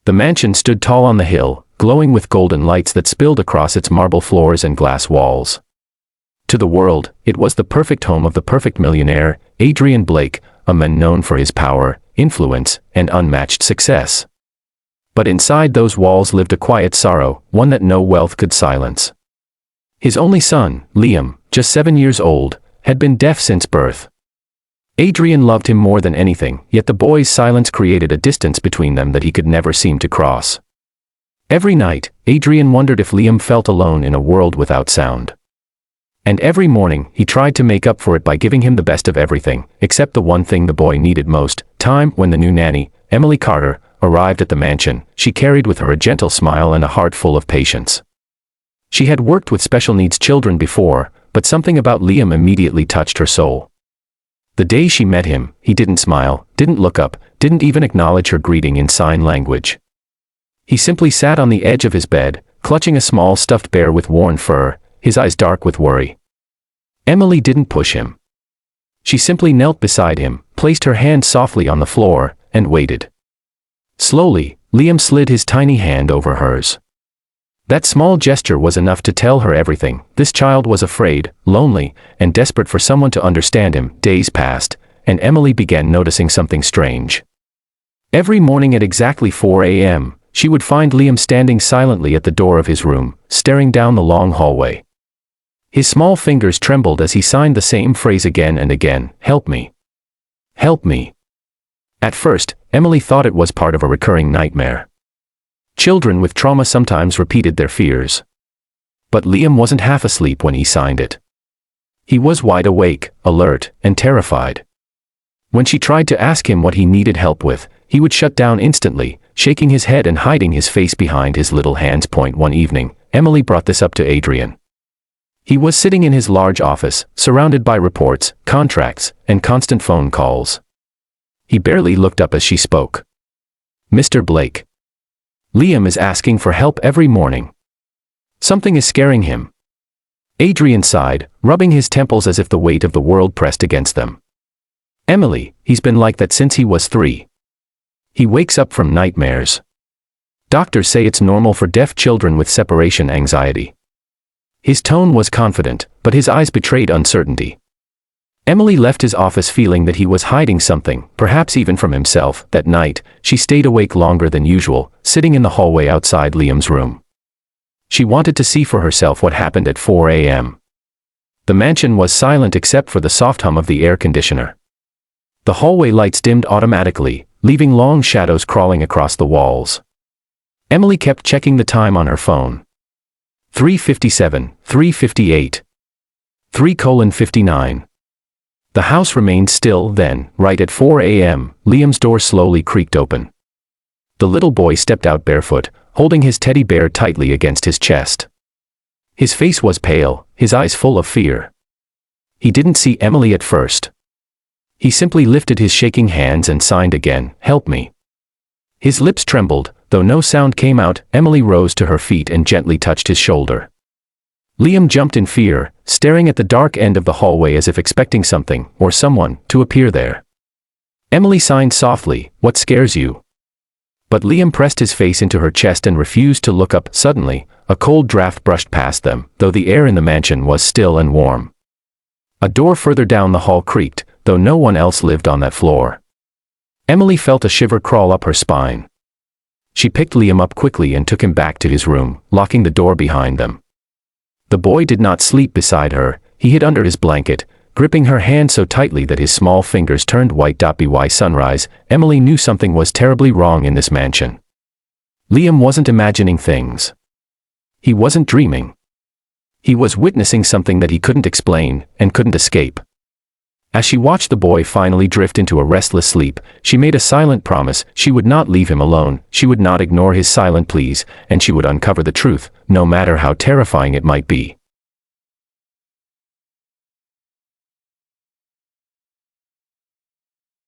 The mansion stood tall on the hill, glowing with golden lights that spilled across its marble floors and glass walls. To the world, it was the perfect home of the perfect millionaire, Adrian Blake, a man known for his power, influence, and unmatched success. But inside those walls lived a quiet sorrow, one that no wealth could silence. His only son, Liam, just 7 years old, had been deaf since birth. Adrian loved him more than anything, yet the boy's silence created a distance between them that he could never seem to cross. Every night, Adrian wondered if Liam felt alone in a world without sound. And every morning, he tried to make up for it by giving him the best of everything, except the one thing the boy needed most, time. When the new nanny, Emily Carter, arrived at the mansion, she carried with her a gentle smile and a heart full of patience. She had worked with special needs children before, but something about Liam immediately touched her soul. The day she met him, he didn't smile, didn't look up, didn't even acknowledge her greeting in sign language. He simply sat on the edge of his bed, clutching a small stuffed bear with worn fur, his eyes dark with worry. Emily didn't push him. She simply knelt beside him, placed her hand softly on the floor, and waited. Slowly, Liam slid his tiny hand over hers. That small gesture was enough to tell her everything. This child was afraid, lonely, and desperate for someone to understand him. Days passed, and Emily began noticing something strange. Every morning at exactly 4 a.m., she would find Liam standing silently at the door of his room, staring down the long hallway. His small fingers trembled as he signed the same phrase again and again, "Help me. Help me." At first, Emily thought it was part of a recurring nightmare. Children with trauma sometimes repeated their fears. But Liam wasn't half asleep when he signed it. He was wide awake, alert, and terrified. When she tried to ask him what he needed help with, he would shut down instantly, shaking his head and hiding his face behind his little hands. One evening, Emily brought this up to Adrian. He was sitting in his large office, surrounded by reports, contracts, and constant phone calls. He barely looked up as she spoke. "Mr. Blake. Liam is asking for help every morning. Something is scaring him." Adrian sighed, rubbing his temples as if the weight of the world pressed against them. "Emily, he's been like that since he was 3. He wakes up from nightmares. Doctors say it's normal for deaf children with separation anxiety." His tone was confident, but his eyes betrayed uncertainty. Emily left his office feeling that he was hiding something, perhaps even from himself. That night, she stayed awake longer than usual, sitting in the hallway outside Liam's room. She wanted to see for herself what happened at 4 a.m. The mansion was silent except for the soft hum of the air conditioner. The hallway lights dimmed automatically, leaving long shadows crawling across the walls. Emily kept checking the time on her phone. 3:57, 3:58. 3:59. The house remained still. Then, right at 4 a.m., Liam's door slowly creaked open. The little boy stepped out barefoot, holding his teddy bear tightly against his chest. His face was pale, his eyes full of fear. He didn't see Emily at first. He simply lifted his shaking hands and signed again, "Help me." His lips trembled, though no sound came out. Emily rose to her feet and gently touched his shoulder. Liam jumped in fear, staring at the dark end of the hallway as if expecting something, or someone, to appear there. Emily signed softly, "What scares you?" But Liam pressed his face into her chest and refused to look up. Suddenly, a cold draft brushed past them, though the air in the mansion was still and warm. A door further down the hall creaked, though no one else lived on that floor. Emily felt a shiver crawl up her spine. She picked Liam up quickly and took him back to his room, locking the door behind them. The boy did not sleep beside her. He hid under his blanket, gripping her hand so tightly that his small fingers turned white. By sunrise, Emily knew something was terribly wrong in this mansion. Liam wasn't imagining things. He wasn't dreaming. He was witnessing something that he couldn't explain, and couldn't escape. As she watched the boy finally drift into a restless sleep, she made a silent promise: she would not leave him alone, she would not ignore his silent pleas, and she would uncover the truth, no matter how terrifying it might be.